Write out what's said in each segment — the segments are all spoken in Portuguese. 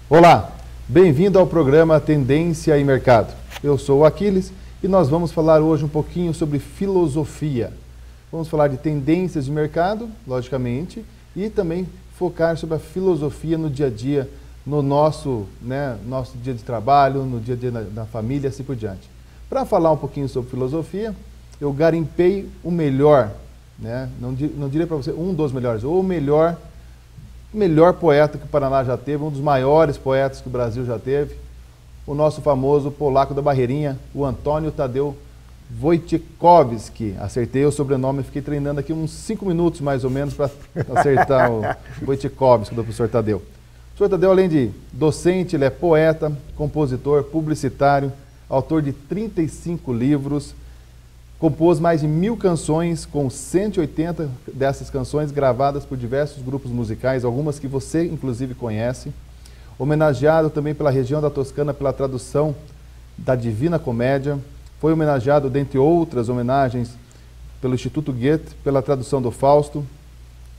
Olá, bem-vindo ao programa Tendência e Mercado. Eu sou o Aquiles e nós vamos falar hoje um pouquinho sobre filosofia. Vamos falar de tendências de mercado, logicamente, e também focar sobre a filosofia no dia a dia, no nosso dia de trabalho, no dia a dia da família, assim por diante. Para falar um pouquinho sobre filosofia, eu garimpei o melhor, não diria para você um dos melhores, ou o melhor poeta que o Paraná já teve, um dos maiores poetas que o Brasil já teve, o nosso famoso polaco da Barreirinha, o Antônio Tadeu Wojciechowski. Acertei o sobrenome, fiquei treinando aqui uns 5 minutos mais ou menos para acertar o Wojciechowski do professor Tadeu. O professor Tadeu, além de docente, ele é poeta, compositor, publicitário, autor de 35 livros, compôs mais de 1000 canções, com 180 dessas canções gravadas por diversos grupos musicais, algumas que você, inclusive, conhece. Homenageado também pela região da Toscana pela tradução da Divina Comédia. Foi homenageado, dentre outras homenagens, pelo Instituto Goethe, pela tradução do Fausto.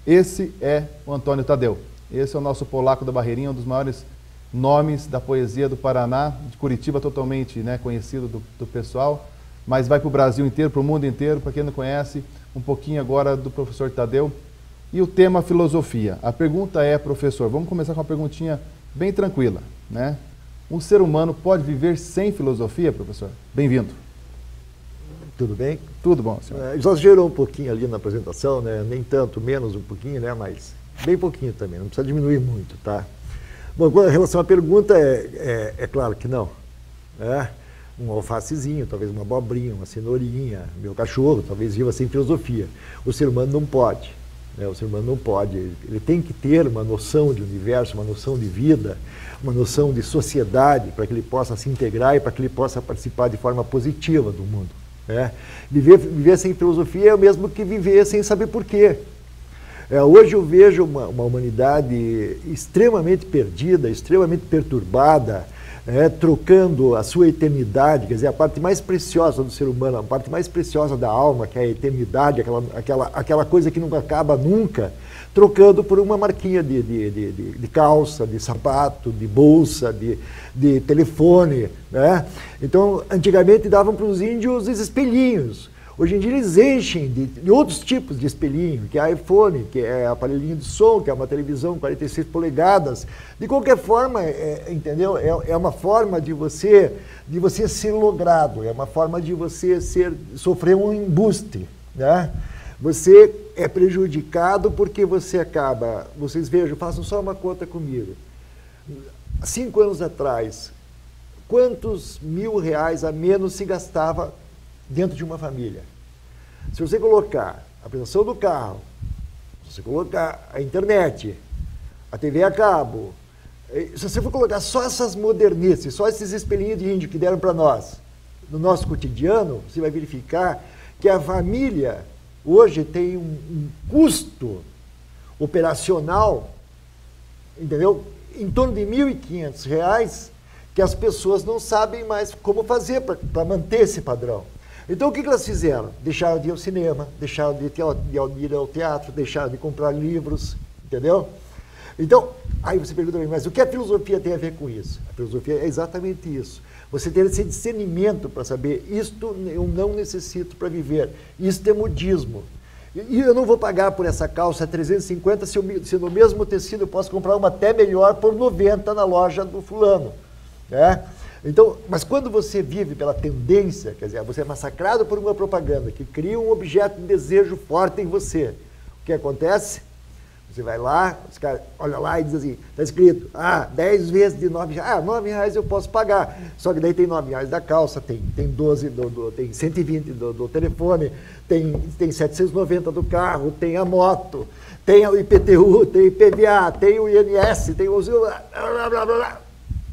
Esse é o Antônio Tadeu. Esse é o nosso polaco da Barreirinha, um dos maiores nomes da poesia do Paraná, de Curitiba totalmente conhecido do pessoal, mas vai para o Brasil inteiro, para o mundo inteiro. Para quem não conhece, um pouquinho agora do professor Tadeu. E o tema filosofia. A pergunta é, professor, vamos começar com uma perguntinha bem tranquila, Um ser humano pode viver sem filosofia, professor? Bem-vindo. Tudo bem? Tudo bom, senhor. Exagerou um pouquinho ali na apresentação, nem tanto, menos um pouquinho, mas bem pouquinho também, não precisa diminuir muito, tá? Bom, com relação à pergunta, é claro que não. Um alfacezinho, talvez uma abobrinha, uma cenourinha, meu cachorro, talvez viva sem filosofia. O ser humano não pode. O ser humano não pode. Ele tem que ter uma noção de universo, uma noção de vida, uma noção de sociedade, para que ele possa se integrar e para que ele possa participar de forma positiva do mundo. Viver sem filosofia é o mesmo que viver sem saber porquê. Hoje eu vejo uma humanidade extremamente perdida, extremamente perturbada, trocando a sua eternidade, quer dizer, a parte mais preciosa do ser humano, a parte mais preciosa da alma, que é a eternidade, aquela coisa que não acaba nunca, trocando por uma marquinha de calça, de sapato, de bolsa, de telefone. Então, antigamente davam para os índios os espelhinhos. Hoje em dia eles enchem de outros tipos de espelhinho, que é iPhone, que é aparelhinho de som, que é uma televisão 46 polegadas. De qualquer forma, entendeu? É uma forma de você ser logrado, é uma forma de você sofrer um embuste. Você é prejudicado porque você acaba... Vocês vejam, façam só uma conta comigo. 5 anos atrás, quantos R$1000 a menos se gastava dentro de uma família? Se você colocar a prestação do carro, se você colocar a internet, a TV a cabo, se você for colocar só essas modernices, só esses espelhinhos de índio que deram para nós, no nosso cotidiano, você vai verificar que a família hoje tem um custo operacional, entendeu? Em torno de R$1.500, que as pessoas não sabem mais como fazer para manter esse padrão. Então, o que elas fizeram? Deixaram de ir ao cinema, deixaram de ir ao teatro, deixaram de comprar livros, entendeu? Então, aí você pergunta, mas o que a filosofia tem a ver com isso? A filosofia é exatamente isso. Você ter esse discernimento para saber, isto eu não necessito para viver, isto é modismo. E eu não vou pagar por essa calça 350 se no mesmo tecido eu posso comprar uma até melhor por 90 na loja do fulano. Então, mas quando você vive pela tendência, quer dizer, você é massacrado por uma propaganda que cria um objeto de desejo forte em você, o que acontece? Você vai lá, os caras olham lá e diz assim, está escrito, 10 vezes de R$9, R$9 eu posso pagar, só que daí tem R$9 da calça, tem 12, tem 120 do telefone, tem 790 do carro, tem a moto, tem o IPTU, tem o IPVA, tem o INS, tem o... blá, blá, blá.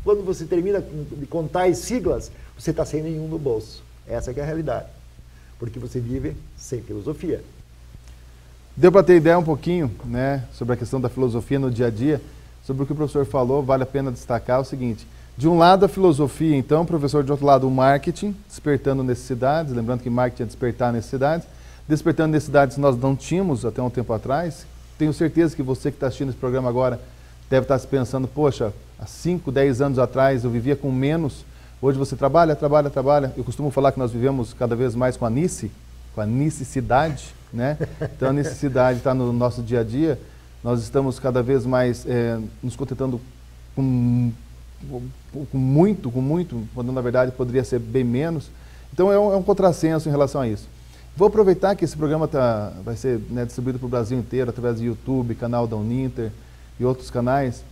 Quando você termina de contar as siglas, você está sem nenhum no bolso. Essa que é a realidade. Porque você vive sem filosofia. Deu para ter ideia um pouquinho, sobre a questão da filosofia no dia a dia, sobre o que o professor falou. Vale a pena destacar o seguinte: de um lado a filosofia, então, professor, de outro lado o marketing, despertando necessidades, lembrando que marketing é despertar necessidades, despertando necessidades que nós não tínhamos até um tempo atrás. Tenho certeza que você que está assistindo esse programa agora deve estar se pensando, poxa, há 5, 10 anos atrás eu vivia com menos, hoje você trabalha. Eu costumo falar que nós vivemos cada vez mais com a necessidade, né? Então a necessidade está no nosso dia a dia, nós estamos cada vez mais nos contentando com muito, quando na verdade poderia ser bem menos. Então é um contrassenso em relação a isso. Vou aproveitar que esse programa vai ser, né, distribuído para o Brasil inteiro, através do YouTube, canal da Uninter e outros canais.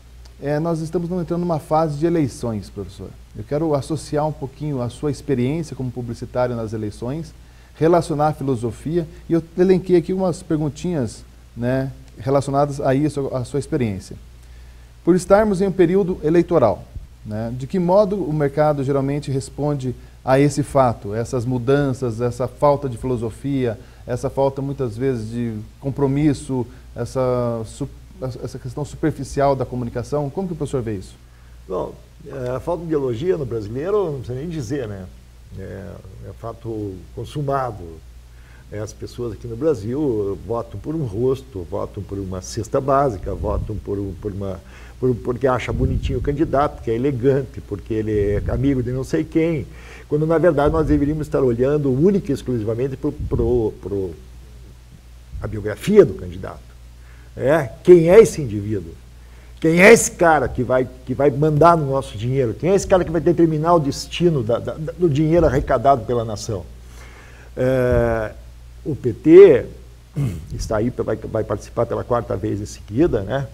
Nós estamos entrando numa fase de eleições, professor. Eu quero associar um pouquinho a sua experiência como publicitário nas eleições, relacionar a filosofia, e eu elenquei aqui umas perguntinhas, né, relacionadas a isso, a sua experiência. Por estarmos em um período eleitoral, né, de que modo o mercado geralmente responde a esse fato, essas mudanças, essa falta de filosofia, essa falta muitas vezes de compromisso, essa questão superficial da comunicação? Como que o professor vê isso? Bom, a falta de ideologia no brasileiro não precisa nem dizer, né? É fato consumado. As pessoas aqui no Brasil votam por um rosto, votam por uma cesta básica, votam porque acha bonitinho o candidato, porque é elegante, porque ele é amigo de não sei quem, quando na verdade nós deveríamos estar olhando única e exclusivamente para a biografia do candidato. Quem é esse indivíduo? Quem é esse cara que vai mandar no nosso dinheiro? Quem é esse cara que vai determinar o destino do dinheiro arrecadado pela nação? O PT está aí, vai participar pela 4ª vez em seguida, né?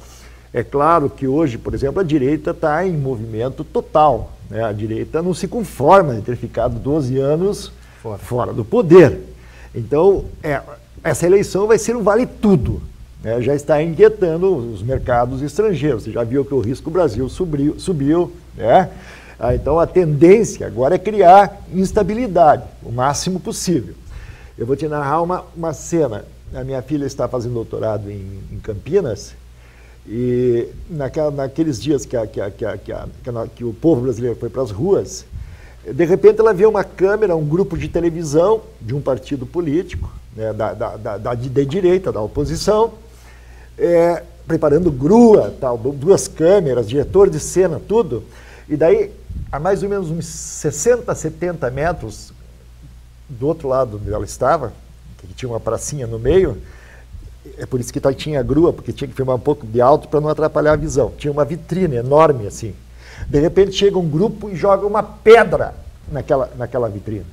É claro que hoje, por exemplo, a direita está em movimento total, né? A direita não se conforma de ter ficado 12 anos fora do poder. Então, essa eleição vai ser um vale-tudo. Já está inquietando os mercados estrangeiros. Você já viu que o risco Brasil subiu, né? Então a tendência agora é criar instabilidade, o máximo possível. Eu vou te narrar uma cena. A minha filha está fazendo doutorado em Campinas, e naqueles dias que o povo brasileiro foi para as ruas, de repente ela vê uma câmera, um grupo de televisão de um partido político, né, de direita, da oposição, preparando grua, tal, 2 câmeras, diretor de cena, tudo. E daí, a mais ou menos uns 60, 70 metros do outro lado onde ela estava, que tinha uma pracinha no meio, é por isso que tinha grua, porque tinha que filmar um pouco de alto para não atrapalhar a visão. Tinha uma vitrine enorme assim. De repente chega um grupo e joga uma pedra naquela vitrine.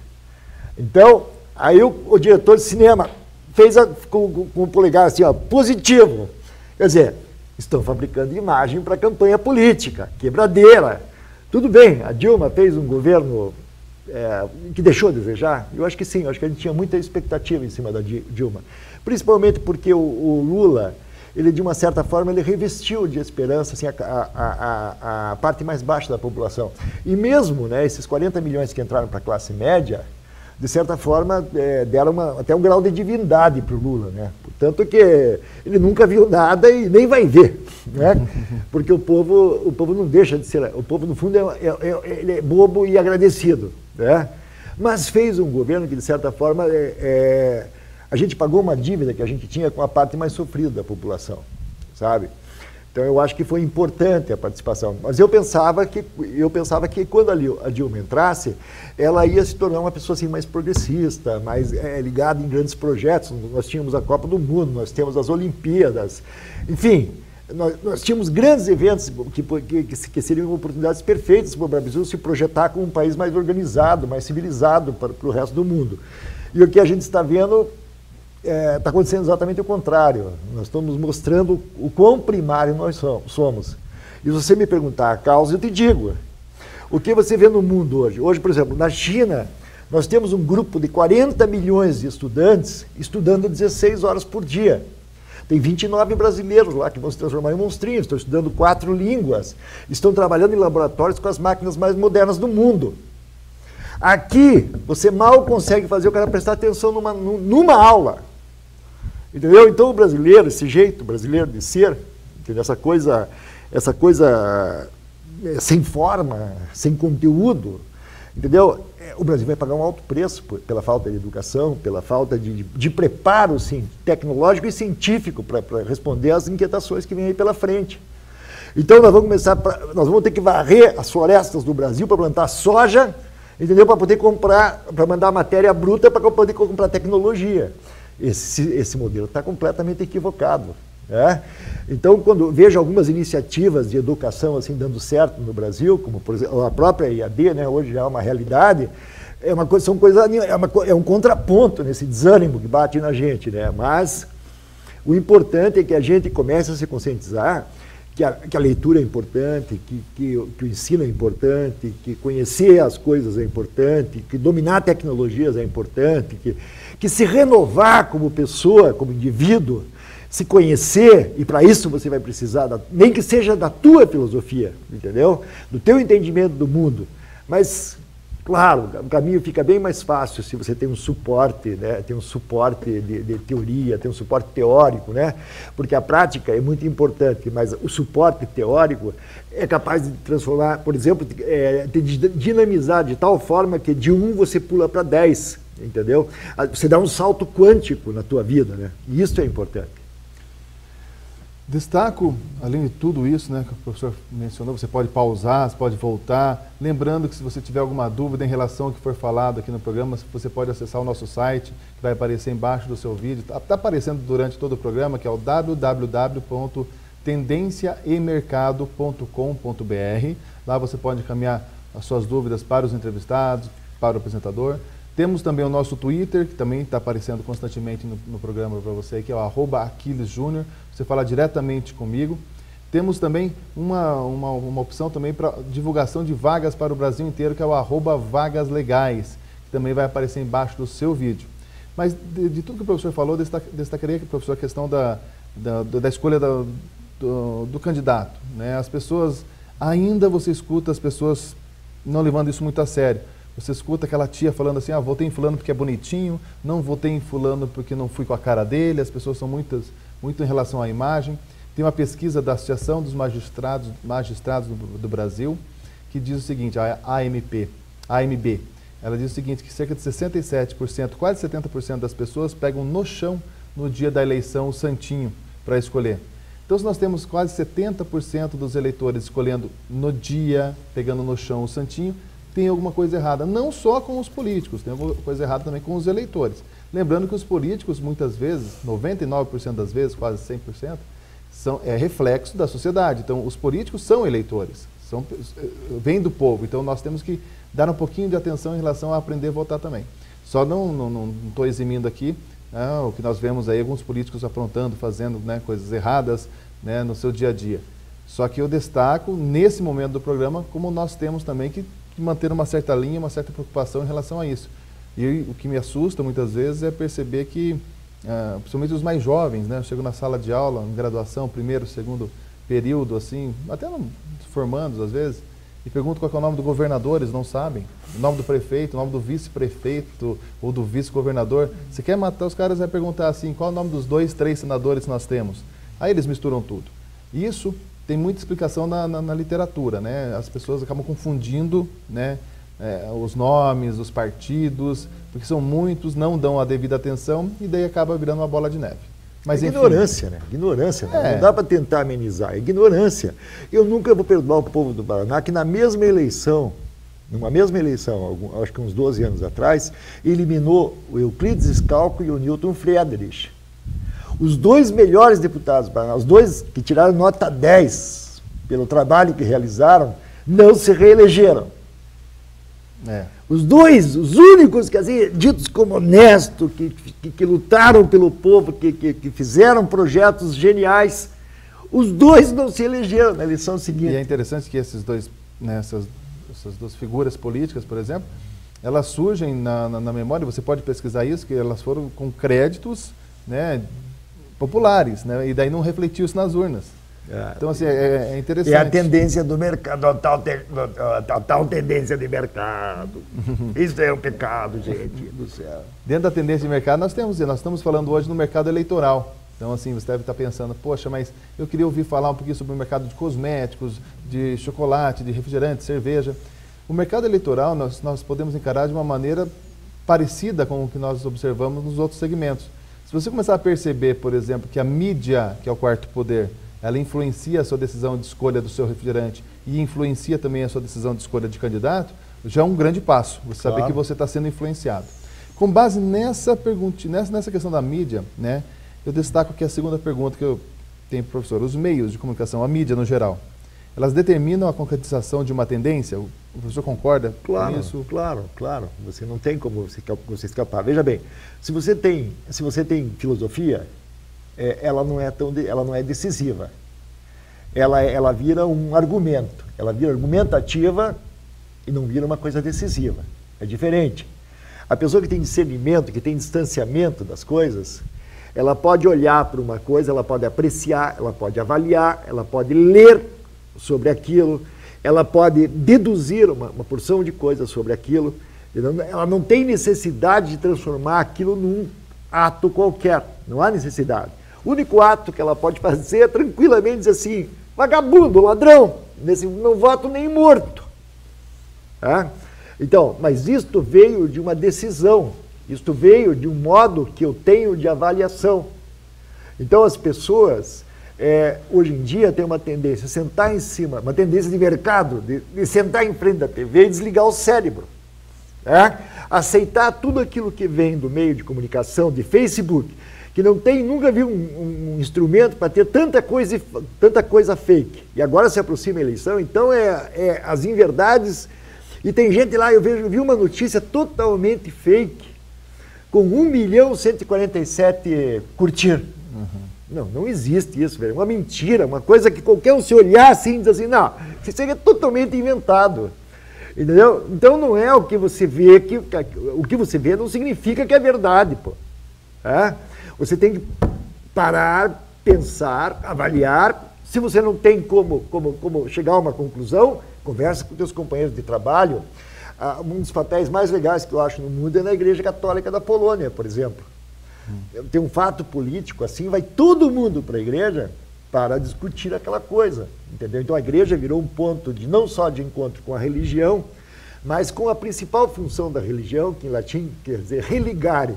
Então, aí o diretor de cinema fez com o polegar assim, ó, positivo. Quer dizer, estão fabricando imagem para campanha política, quebradeira. Tudo bem, a Dilma fez um governo que deixou a desejar? Eu acho que sim, eu acho que a gente tinha muita expectativa em cima da Dilma. Principalmente porque o Lula, ele de uma certa forma, ele revestiu de esperança assim, a parte mais baixa da população. E mesmo, né, esses 40 milhões que entraram para a classe média, de certa forma, deram até um grau de divindade para o Lula, né? Portanto que ele nunca viu nada e nem vai ver, né? Porque o povo não deixa de ser, o povo no fundo ele é bobo e agradecido, né? Mas fez um governo que de certa forma a gente pagou uma dívida que a gente tinha com a parte mais sofrida da população, sabe? Então eu acho que foi importante a participação, mas eu pensava que quando a Dilma entrasse, ela ia se tornar uma pessoa assim mais progressista, mais ligada em grandes projetos. Nós tínhamos a Copa do Mundo, nós temos as Olimpíadas, enfim, nós tínhamos grandes eventos que seriam oportunidades perfeitas para o Brasil se projetar como um país mais organizado, mais civilizado para o resto do mundo. E o que a gente está vendo está acontecendo exatamente o contrário. Nós estamos mostrando o quão primário nós somos. E se você me perguntar a causa, eu te digo. O que você vê no mundo hoje? Hoje, por exemplo, na China, nós temos um grupo de 40 milhões de estudantes estudando 16 horas por dia. Tem 29 brasileiros lá que vão se transformar em monstrinhos, estão estudando 4 línguas, estão trabalhando em laboratórios com as máquinas mais modernas do mundo. Aqui, você mal consegue fazer o cara prestar atenção numa aula. Entendeu? Então o brasileiro, esse jeito brasileiro de ser, entendeu? Essa coisa sem forma, sem conteúdo, entendeu? O Brasil vai pagar um alto preço pela falta de educação, pela falta de preparo assim, tecnológico e científico para responder às inquietações que vêm aí pela frente. Então nós vamos ter que varrer as florestas do Brasil para plantar soja, entendeu? Para poder comprar, para mandar matéria bruta para poder comprar tecnologia. Esse modelo está completamente equivocado. Né? Então, quando vejo algumas iniciativas de educação assim dando certo no Brasil, como por exemplo a própria IAD, né, hoje já é uma realidade, é um contraponto nesse desânimo que bate na gente, né? Mas o importante é que a gente comece a se conscientizar que a leitura é importante, que o ensino é importante, que conhecer as coisas é importante, que dominar tecnologias é importante, que se renovar como pessoa, como indivíduo, se conhecer, e para isso você vai precisar, nem que seja da tua filosofia, entendeu? Do teu entendimento do mundo. Mas, claro, o caminho fica bem mais fácil se você tem um suporte, né? Tem um suporte de teoria, tem um suporte teórico, né? Porque a prática é muito importante, mas o suporte teórico é capaz de transformar, por exemplo, de dinamizar de tal forma que de 1 você pula para 10, entendeu? Você dá um salto quântico na tua vida, né? E isso é importante. Destaco, além de tudo isso, né, que o professor mencionou, você pode pausar, você pode voltar. Lembrando que se você tiver alguma dúvida em relação ao que for falado aqui no programa, você pode acessar o nosso site, que vai aparecer embaixo do seu vídeo. Está aparecendo durante todo o programa, que é o www.tendenciaemercado.com.br. Lá você pode encaminhar as suas dúvidas para os entrevistados, para o apresentador. Temos também o nosso Twitter, que também está aparecendo constantemente no programa para você, que é o @AquilesJúnior. Você fala diretamente comigo. Temos também uma opção também para divulgação de vagas para o Brasil inteiro, que é o @VagasLegais, que também vai aparecer embaixo do seu vídeo. Mas de tudo que o professor falou, destacaria, professor, a questão da escolha do candidato, né? As pessoas, ainda você escuta as pessoas não levando isso muito a sério. Você escuta aquela tia falando assim, votei em fulano porque é bonitinho, não votei em fulano porque não fui com a cara dele. As pessoas são muito em relação à imagem. Tem uma pesquisa da Associação dos Magistrados do Brasil, que diz o seguinte, a AMB, ela diz o seguinte, que cerca de 67%, quase 70% das pessoas pegam no chão no dia da eleição o santinho para escolher. Então, se nós temos quase 70% dos eleitores escolhendo no dia, pegando no chão o santinho, tem alguma coisa errada, não só com os políticos, tem alguma coisa errada também com os eleitores. Lembrando que os políticos, muitas vezes, 99% das vezes, quase 100%, é reflexo da sociedade. Então, os políticos são eleitores, vêm do povo. Então, nós temos que dar um pouquinho de atenção em relação a aprender a votar também. Só não estou eximindo aqui o que nós vemos aí, alguns políticos aprontando, fazendo, né, coisas erradas, né, no seu dia a dia. Só que eu destaco, nesse momento do programa, como nós temos também que manter uma certa linha, uma certa preocupação em relação a isso. E o que me assusta muitas vezes é perceber que, principalmente os mais jovens, né, eu chego na sala de aula, em graduação, primeiro, segundo período, assim, até formandos às vezes, e pergunto qual é o nome do governador, eles não sabem, o nome do prefeito, o nome do vice-prefeito ou do vice-governador. Se quer matar os caras, vai perguntar assim, qual é o nome dos 2, 3 senadores que nós temos? Aí eles misturam tudo. Isso tem muita explicação na literatura, né? As pessoas acabam confundindo, né, os nomes, os partidos, porque são muitos, não dão a devida atenção e daí acaba virando uma bola de neve. Mas, ignorância, né? Ignorância, né? Não dá para tentar amenizar, é ignorância. Eu nunca vou perdoar o povo do Paraná que numa mesma eleição, acho que uns 12 anos atrás, eliminou o Euclides Scalco e o Newton Friedrich. Os 2 melhores deputados do Paraná, os 2 que tiraram nota 10 pelo trabalho que realizaram, não se reelegeram. Os 2, os únicos, quer dizer, ditos como honestos, que lutaram pelo povo, que fizeram projetos geniais, os 2 não se elegeram na eleição seguinte. E é interessante que esses dois, né, essas 2 figuras políticas, por exemplo, elas surgem na memória, você pode pesquisar isso, que elas foram com créditos, né, populares, né? E daí não refletiu isso nas urnas. Então, assim, é interessante. E a tendência do mercado, a tal tendência de mercado. Isso é um pecado, gente do céu. Dentro da tendência de mercado, nós estamos falando hoje no mercado eleitoral. Então, assim, você deve estar pensando, poxa, mas eu queria ouvir falar um pouquinho sobre o mercado de cosméticos, de chocolate, de refrigerante, cerveja. O mercado eleitoral, nós podemos encarar de uma maneira parecida com o que nós observamos nos outros segmentos. Se você começar a perceber, por exemplo, que a mídia, que é o quarto poder, ela influencia a sua decisão de escolha do seu refrigerante e influencia também a sua decisão de escolha de candidato, já é um grande passo, você saber que você está sendo influenciado. Com base nessa pergunta, nessa questão da mídia, né, eu destaco aqui a segunda pergunta que eu tenho para o professor. Os meios de comunicação, a mídia no geral, elas determinam a concretização de uma tendência? O professor concorda com isso? Claro. Você não tem como você escapar. Veja bem, se você tem filosofia, ela não é decisiva. Ela vira um argumento. Ela vira argumentativa e não vira uma coisa decisiva. É diferente. A pessoa que tem discernimento, que tem distanciamento das coisas, ela pode olhar para uma coisa, ela pode apreciar, ela pode avaliar, ela pode ler sobre aquilo, ela pode deduzir uma porção de coisas sobre aquilo. Ela não tem necessidade de transformar aquilo num ato qualquer, não há necessidade. O único ato que ela pode fazer é tranquilamente dizer assim, vagabundo, ladrão, não voto nem morto. Tá? Então, mas isto veio de uma decisão, isto veio de um modo que eu tenho de avaliação. Então as pessoas, hoje em dia, têm uma tendência a sentar em cima, uma tendência de mercado, de sentar em frente da TV e desligar o cérebro. Aceitar tudo aquilo que vem do meio de comunicação, de Facebook, que nunca vi um instrumento para ter tanta coisa fake. E agora se aproxima a eleição, então as inverdades. E tem gente lá, eu vi uma notícia totalmente fake, com 1.147.000 curtir. Não existe isso, velho. É uma mentira, uma coisa que qualquer um se olhar assim, diz assim, não, isso aí é totalmente inventado. Entendeu? Então não é o que você vê, o que você vê não significa que é verdade, pô. Você tem que parar, pensar, avaliar. Se você não tem como chegar a uma conclusão, conversa com seus companheiros de trabalho. Um dos papéis mais legais que eu acho no mundo é na Igreja Católica da Polônia, por exemplo. Tem um fato político assim, vai todo mundo para a igreja para discutir aquela coisa, entendeu? Então a igreja virou um ponto não só de encontro com a religião, mas com a principal função da religião, que em latim quer dizer religar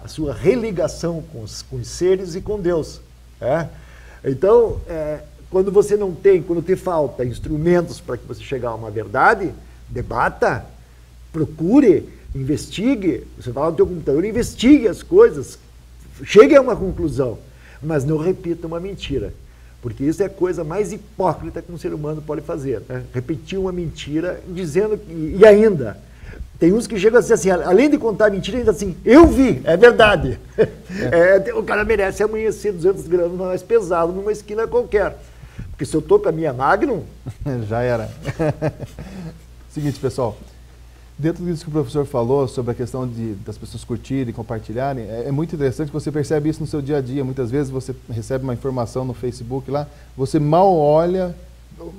a sua religação com os seres e com Deus. Então, quando te falta instrumentos para que você chegue a uma verdade, debata, procure, investigue, você vai no teu computador, investigue as coisas, chegue a uma conclusão, mas não repita uma mentira, porque isso é a coisa mais hipócrita que um ser humano pode fazer, repetir uma mentira dizendo e ainda, tem uns que chegam a dizer assim, além de contar mentira, ainda assim, eu vi, é verdade. O cara merece amanhecer 200 gramas mais pesado numa esquina qualquer. Porque se eu estou com a minha Magnum... Já era. Seguinte, pessoal, dentro disso que o professor falou sobre a questão das pessoas curtirem, compartilharem, é muito interessante que você percebe isso no seu dia a dia. Muitas vezes você recebe uma informação no Facebook lá, você mal olha,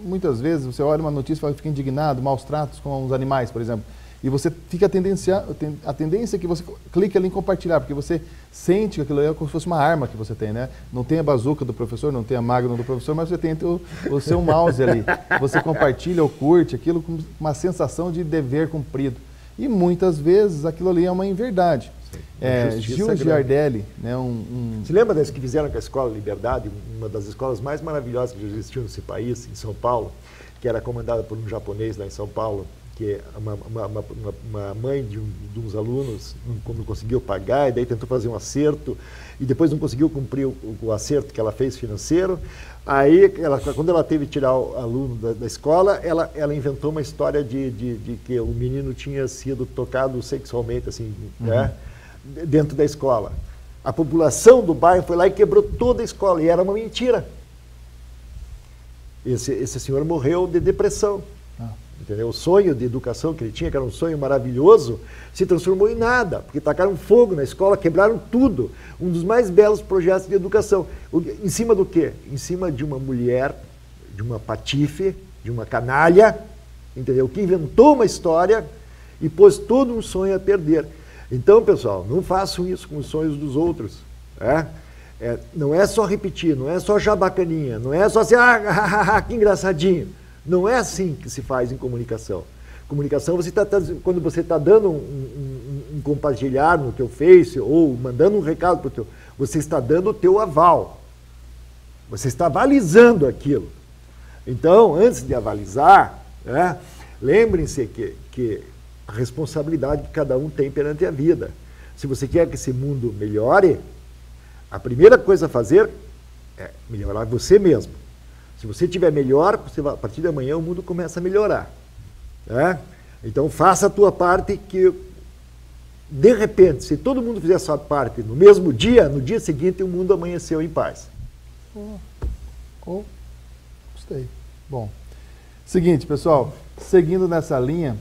muitas vezes você olha uma notícia e fica indignado, maus tratos com os animais, por exemplo. E você fica a tendência é que você clique ali em compartilhar, porque você sente que aquilo é como se fosse uma arma que você tem, né? Não tem a bazuca do professor, não tem a Magnum do professor, mas você tem o seu mouse ali. Você compartilha ou curte aquilo com uma sensação de dever cumprido. E muitas vezes aquilo ali é uma inverdade. Gil Giardelli, né, Você lembra das que fizeram com a Escola Liberdade, uma das escolas mais maravilhosas que já existiu nesse país, em São Paulo, que era comandada por um japonês lá em São Paulo, que uma mãe de uns alunos não conseguiu pagar, e daí tentou fazer um acerto, e depois não conseguiu cumprir o acerto que ela fez financeiro. Aí, quando ela teve que tirar o aluno da escola, ela inventou uma história de que o menino tinha sido tocado sexualmente, assim, né, dentro da escola. A população do bairro foi lá e quebrou toda a escola, e era uma mentira. Esse senhor morreu de depressão. Entendeu? O sonho de educação que ele tinha, que era um sonho maravilhoso, se transformou em nada, porque tacaram fogo na escola, quebraram tudo. Um dos mais belos projetos de educação. Em cima do quê? Em cima de uma mulher, de uma patife, de uma canalha, entendeu? Que inventou uma história e pôs todo um sonho a perder. Então, pessoal, não façam isso com os sonhos dos outros. Não é só repetir, não é só jabacaninha, não é só assim, que engraçadinho. Não é assim que se faz em comunicação. Comunicação, quando você está dando um compartilhar no teu Face ou mandando um recado para o teu, você está dando o teu aval. Você está avalizando aquilo. Então, antes de avalizar, né, lembrem-se que a responsabilidade que cada um tem perante a vida. Se você quer que esse mundo melhore, a primeira coisa a fazer é melhorar você mesmo. Se você estiver melhor, a partir de amanhã o mundo começa a melhorar. Né? Então, faça a tua parte que, de repente, se todo mundo fizer a sua parte no mesmo dia, no dia seguinte o mundo amanheceu em paz. Gostei. Bom, seguinte, pessoal, seguindo nessa linha,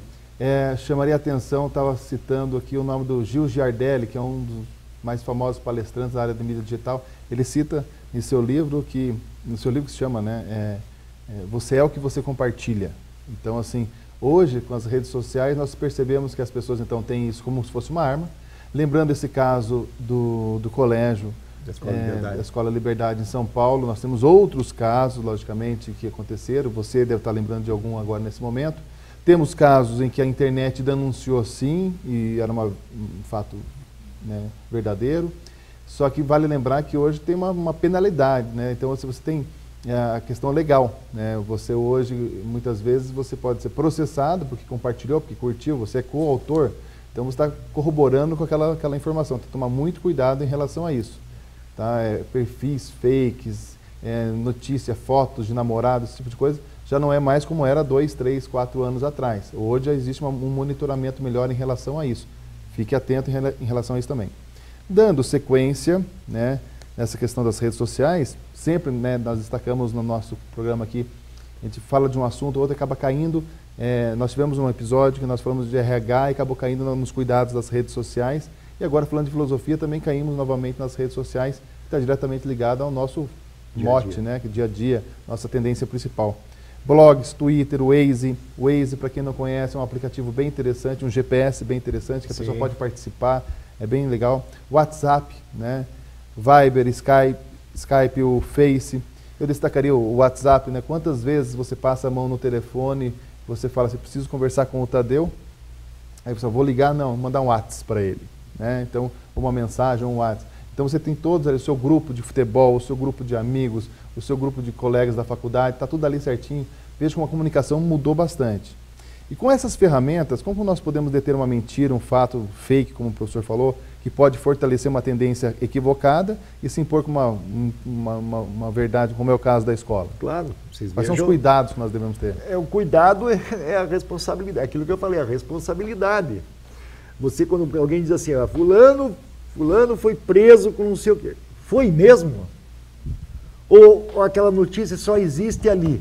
chamaria a atenção, estava citando aqui o nome do Gil Giardelli, que é um dos mais famosos palestrantes da área de mídia digital. Ele cita no seu livro que se chama, né, Você é o que você compartilha. Então, assim, hoje, com as redes sociais, nós percebemos que as pessoas, então, têm isso como se fosse uma arma. Lembrando esse caso do colégio, da Escola Liberdade em São Paulo, nós temos outros casos, logicamente, que aconteceram. Você deve estar lembrando de algum agora nesse momento. Temos casos em que a internet denunciou sim, e era um fato, né, verdadeiro. Só que vale lembrar que hoje tem uma penalidade, né? Então, se você tem a questão legal, né? Você hoje, muitas vezes, você pode ser processado porque compartilhou, porque curtiu, você é coautor. Então, você está corroborando com aquela informação. Tem que tomar muito cuidado em relação a isso. Tá? Perfis fakes, notícia, fotos de namorados, esse tipo de coisa, já não é mais como era 2, 3, 4 anos atrás. Hoje já existe um monitoramento melhor em relação a isso. Fique atento em relação a isso também. Dando sequência, né, nessa questão das redes sociais, sempre, né, nós destacamos no nosso programa aqui, a gente fala de um assunto, o outro acaba caindo. Nós tivemos um episódio que nós falamos de RH e acabou caindo nos cuidados das redes sociais. E agora, falando de filosofia, também caímos novamente nas redes sociais, que está diretamente ligado ao nosso mote, né, que dia a dia, nossa tendência principal. Blogs, Twitter, Waze. Waze, para quem não conhece, é um aplicativo bem interessante, um GPS bem interessante, que a pessoa pode participar, é bem legal. WhatsApp, né, Viber, Skype, o Face. Eu destacaria o WhatsApp, né, quantas vezes você passa a mão no telefone, você fala assim, preciso conversar com o Tadeu, aí você vou ligar, não, mandar um WhatsApp para ele. Né? Então, uma mensagem, um WhatsApp. Então, você tem todos ali, o seu grupo de futebol, o seu grupo de amigos, o seu grupo de colegas da faculdade, está tudo ali certinho. Veja como a comunicação mudou bastante. E com essas ferramentas, como nós podemos deter uma mentira, um fato fake, como o professor falou, que pode fortalecer uma tendência equivocada e se impor com uma verdade, como é o caso da escola? Claro. Quais são os cuidados que nós devemos ter? O cuidado é a responsabilidade, aquilo que eu falei, a responsabilidade. Você, quando alguém diz assim, fulano foi preso com não sei o quê. Foi mesmo? Ou aquela notícia só existe ali?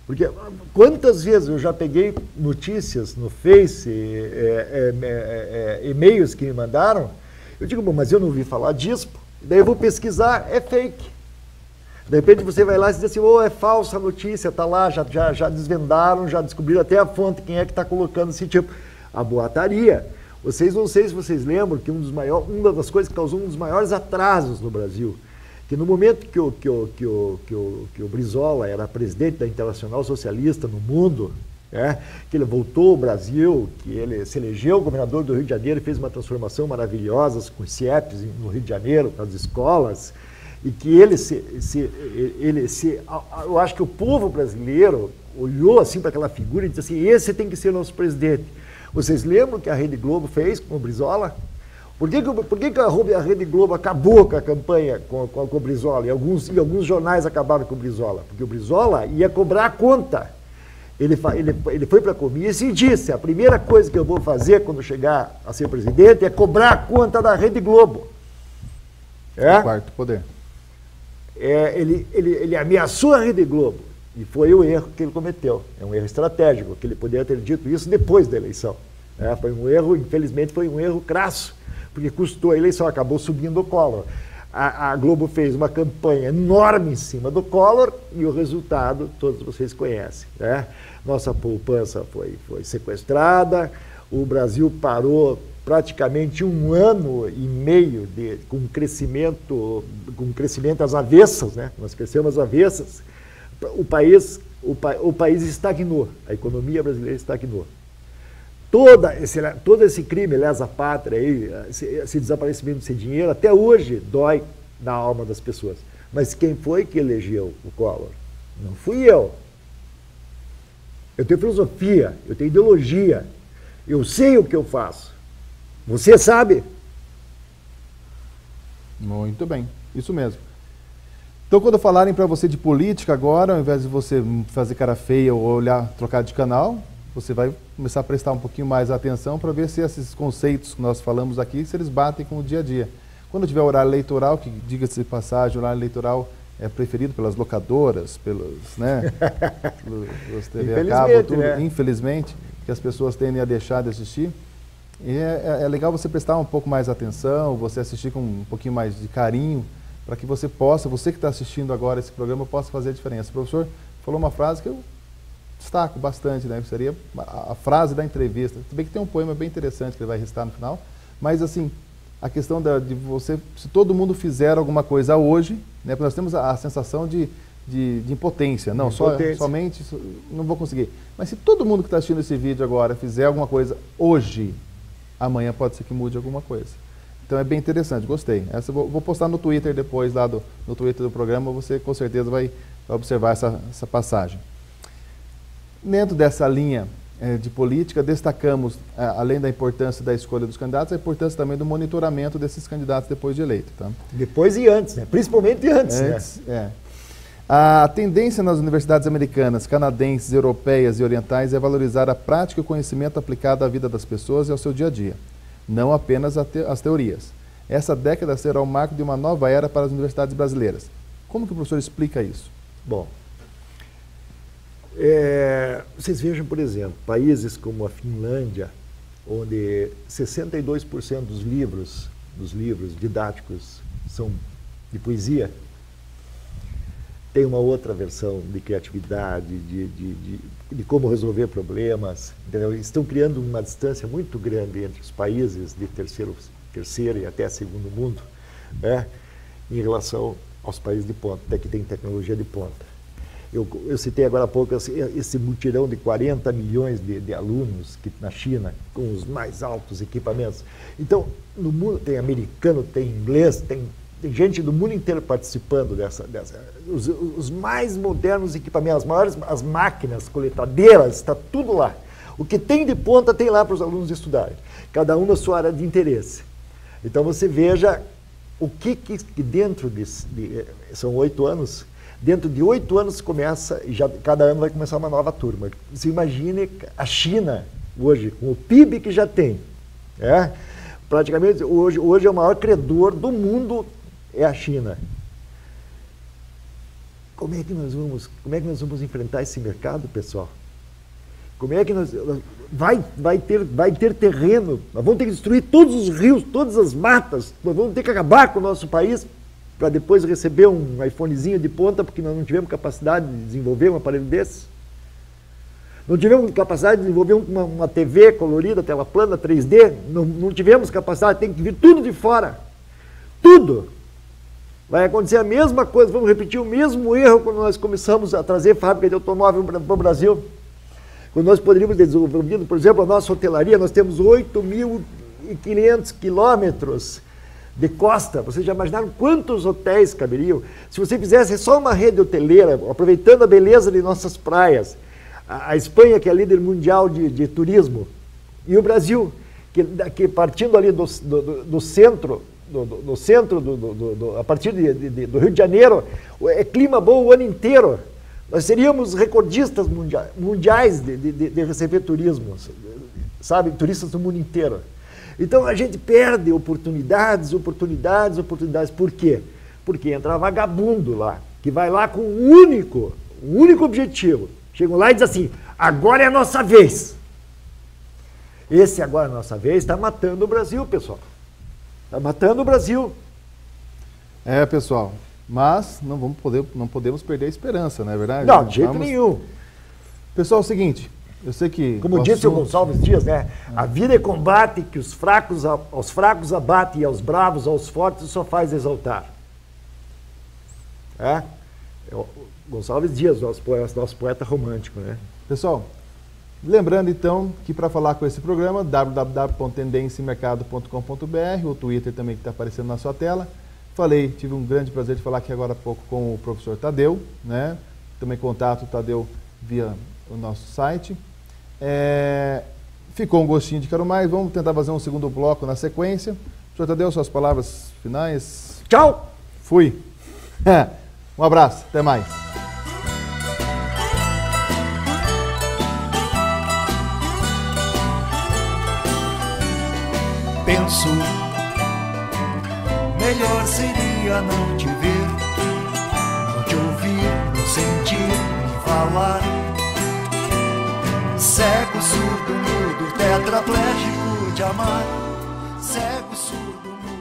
Porque quantas vezes eu já peguei notícias no Face, e-mails que me mandaram, eu digo, bom, mas eu não ouvi falar disso, daí eu vou pesquisar, é fake. De repente você vai lá e diz assim, é falsa a notícia, está lá, já desvendaram, já descobriram até a fonte, quem é que está colocando esse tipo. A boataria. Não sei se vocês lembram que uma das coisas que causou um dos maiores atrasos no Brasil, que no momento que o Brizola era presidente da Internacional Socialista no mundo, que ele voltou ao Brasil, que ele se elegeu governador do Rio de Janeiro e fez uma transformação maravilhosa com os CIEPs no Rio de Janeiro, nas escolas, e que eu acho que o povo brasileiro olhou assim para aquela figura e disse assim, esse tem que ser o nosso presidente. Vocês lembram que a Rede Globo fez com o Brizola? Por que a Rede Globo acabou com a campanha com o Brizola? E alguns jornais acabaram com o Brizola. Porque o Brizola ia cobrar a conta. Ele foi para a comício e disse, a primeira coisa que eu vou fazer quando chegar a ser presidente é cobrar a conta da Rede Globo. O quarto poder. Ele ameaçou a Rede Globo. E foi o erro que ele cometeu. É um erro estratégico, que ele poderia ter dito isso depois da eleição. Foi um erro, infelizmente, foi um erro crasso, porque custou a eleição, acabou subindo o Collor. A Globo fez uma campanha enorme em cima do Collor e o resultado todos vocês conhecem. Nossa poupança foi sequestrada, o Brasil parou praticamente 1 ano e meio com crescimento às avessas, né? Nós crescemos às avessas. O país estagnou, a economia brasileira estagnou. Todo esse crime, lesa pátria, esse desaparecimento desse dinheiro, até hoje dói na alma das pessoas. Mas quem foi que elegeu o Collor? Não fui eu. Eu tenho filosofia, eu tenho ideologia, eu sei o que eu faço. Você sabe? Muito bem, isso mesmo. Então, quando falarem para você de política agora, ao invés de você fazer cara feia ou olhar, trocar de canal, você vai começar a prestar um pouquinho mais atenção para ver se esses conceitos que nós falamos aqui, se eles batem com o dia a dia. Quando tiver horário eleitoral, que diga-se de passagem, o horário eleitoral é preferido pelas locadoras, pelos, né, pelos TV a cabo, tudo, né? Infelizmente, que as pessoas tendem a deixar de assistir. E é legal você prestar um pouco mais atenção, você assistir com um pouquinho mais de carinho, para que você possa, você que está assistindo agora esse programa, possa fazer a diferença. O professor falou uma frase que eu destaco bastante, né? Que seria a frase da entrevista. Se bem que tem um poema bem interessante que ele vai recitar no final, mas assim, a questão de você, se todo mundo fizer alguma coisa hoje, né? Porque nós temos a sensação de impotência, não, somente, não vou conseguir. Mas se todo mundo que está assistindo esse vídeo agora fizer alguma coisa hoje, amanhã pode ser que mude alguma coisa. Então é bem interessante, gostei. Essa eu vou postar no Twitter depois, lá no Twitter do programa, você com certeza vai observar essa passagem. Dentro dessa linha de política, destacamos, além da importância da escolha dos candidatos, a importância também do monitoramento desses candidatos depois de eleito. Tá? Depois e antes, né? Principalmente antes. Né? A tendência nas universidades americanas, canadenses, europeias e orientais é valorizar a prática e o conhecimento aplicado à vida das pessoas e ao seu dia a dia, não apenas as teorias. Essa década será o marco de uma nova era para as universidades brasileiras. Como que o professor explica isso? Bom, vocês vejam, por exemplo, países como a Finlândia, onde 62% dos livros didáticos são de poesia, tem uma outra versão de criatividade, de como resolver problemas, entendeu? Estão criando uma distância muito grande entre os países de terceiro e até segundo mundo, né, em relação aos países de ponta, até que tem tecnologia de ponta. Eu citei agora há pouco esse mutirão de 40 milhões de alunos na China, com os mais altos equipamentos. Então, no mundo tem americano, tem inglês, tem gente do mundo inteiro participando os mais modernos equipamentos, as máquinas coletadeiras, está tudo lá. O que tem de ponta tem lá para os alunos estudarem, cada um na sua área de interesse. Então você veja o que dentro são 8 anos, dentro de 8 anos começa, e já cada ano vai começar uma nova turma. Você imagine a China hoje, com o PIB que já tem, praticamente hoje é o maior credor do mundo, é a China. Como é que nós vamos enfrentar esse mercado, pessoal? Como é que vai ter terreno? Nós vamos ter que destruir todos os rios, todas as matas, nós vamos ter que acabar com o nosso país para depois receber um iPhonezinho de ponta, porque nós não tivemos capacidade de desenvolver um aparelho desse? Não tivemos capacidade de desenvolver uma TV colorida, tela plana, 3D? Não tivemos capacidade, tem que vir tudo de fora. Tudo! Vai acontecer a mesma coisa, vamos repetir o mesmo erro quando nós começamos a trazer fábrica de automóvel para o Brasil. Quando nós poderíamos desenvolver, por exemplo, a nossa hotelaria, nós temos 8.500 quilômetros de costa. Vocês já imaginaram quantos hotéis caberiam? Se você fizesse só uma rede hoteleira, aproveitando a beleza de nossas praias, a Espanha, que é líder mundial de turismo, e o Brasil, que partindo ali do centro, a partir do Rio de Janeiro, é clima bom o ano inteiro. Nós seríamos recordistas mundiais de receber turismo, sabe, turistas do mundo inteiro. Então a gente perde oportunidades. Por quê? Porque entra vagabundo lá, que vai lá com um único objetivo. Chegam lá e dizem assim, agora é a nossa vez. Esse agora é a nossa vez está matando o Brasil, pessoal. Está matando o Brasil. Pessoal, mas não podemos perder a esperança, não é verdade? Não, de jeito nenhum. Pessoal, é o seguinte, eu sei que... Como disse o Gonçalves Dias, né? A vida é combate que aos fracos abate e aos bravos, aos fortes só faz exaltar. É o Gonçalves Dias, nosso poeta romântico, né? Pessoal, lembrando então que para falar com esse programa, www.tendenciamercado.com.br, o Twitter também que está aparecendo na sua tela, tive um grande prazer de falar aqui agora há pouco com o professor Tadeu, né? Também contato o Tadeu via o nosso site. Ficou um gostinho de quero mais, vamos tentar fazer um segundo bloco na sequência. Professor Tadeu, suas palavras finais. Tchau! Fui. Um abraço, até mais. Penso, melhor seria não te ver, não te ouvir, não sentir, nem falar. Cego, surdo, mudo, tetraplégico de amar. Cego, surdo, mudo.